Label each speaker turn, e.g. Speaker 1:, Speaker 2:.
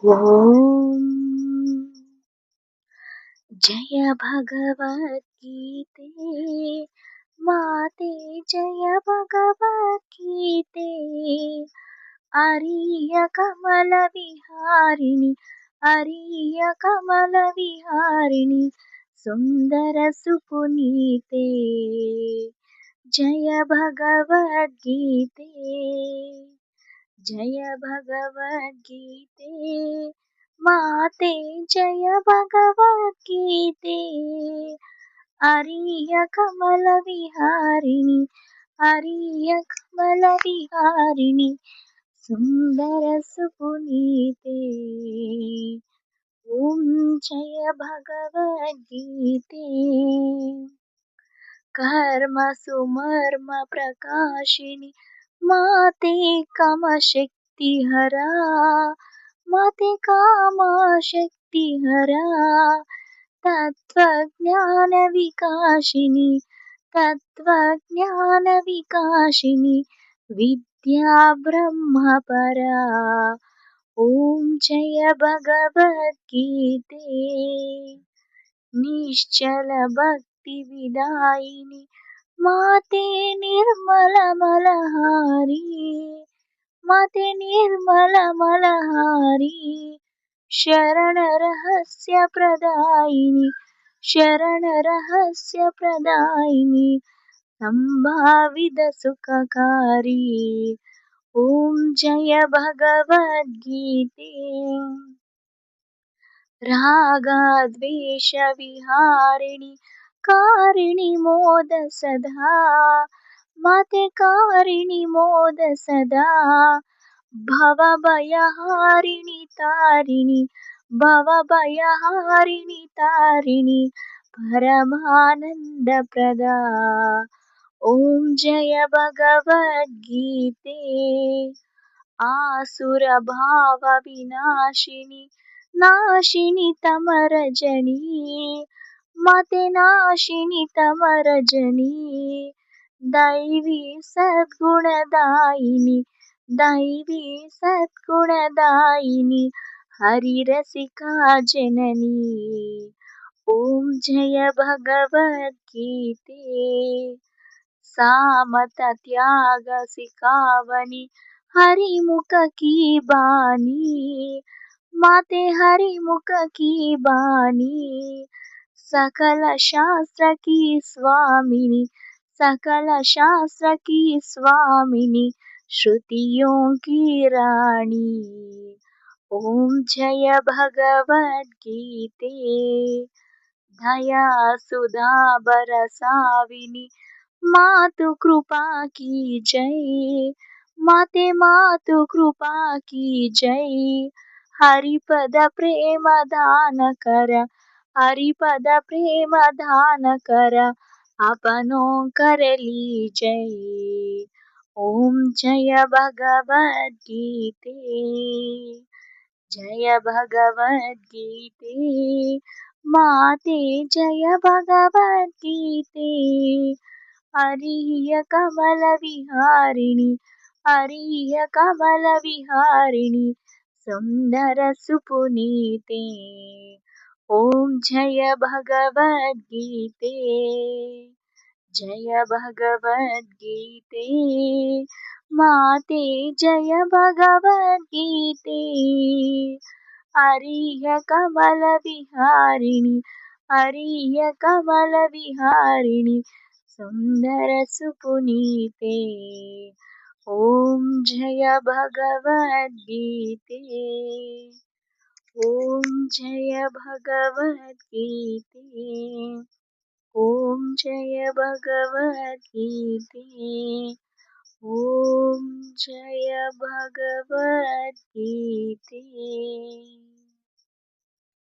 Speaker 1: ॐ जय भगवद्गीते माते जय भगवद्गीते आर्य कमल विहारिणि आर्य कमल विहारिणि सुंदर सुपुनीते जय भगवद्गीते जय भगवद्गीते माते जय भगवद्गीते आर्य कमल विहारिणि आर्य कमल विहारिणि सुंदर सुपुनीते ॐ जय भगवद्गीते कर्म सुमर्म प्रकाशिनी माते कामशक्ति हरा माते कामशक्ति हरा तत्त्वज्ञान विकाशिनी तत्त्वज्ञान विकाशिनी विद्या ब्रह्म परा ॐ जय भगवद्गीते निश्चल भक्ति विदायिनी माते निर्मल मलहारी माते निर्मल मलहारी शरण रहस्य प्रदायिनी शरण रहस्य प्रदायिनी संभावित सुखकारी ॐ जय भगवद्गीते रागद्वेष विहारिणि कारिणि मोद सदा माते कारिणि मोद सदा भवभयहारिणि तारिणि भवभयहारिणि तारिणि परमानन्दप्रदा ॐ जय भगवद्गीते आसुरभाव विनाशिनी नाशिनी तमरजनी माते नाशिनी तमरजनी दैवी सद्गुणदायिनी दैवी सद्गुणदायिनी हरिरसिका जननी ॐ जय भगवद्गीते सामत त्याग सिखावनी हरिमुख की बानी माते हरिमुख की बानी सकल शास्त्र की स्वामिनी सकल शास्त्र की स्वामिनी श्रुतियों की रानी ॐ जय भगवद्गीते दया सुधा बरसाविनी मातु कृपा की जय माते मातु कृपा की जय हरिपद प्रेम दान कर हरिपद प्रेम दान कर अपनों कर ली जय ॐ जय भगवद्गीते जय भगवद्गीते माते जय भगवद्गीते आर्य कमल विहारिणि आर्य कमल विहारिणि सुंदर सुपुनीते ॐ जय भगवद्गीते जय भगवद्गीते माते जय भगवद्गीते आर्य कमल विहारिणि आर्य कमल विहारिणि सुंदर सुपुनीते ॐ जय भगवद्गीते ॐ जय भगवद्गीते ॐ जय भगवद्गीते ॐ जय भगवद्गीते।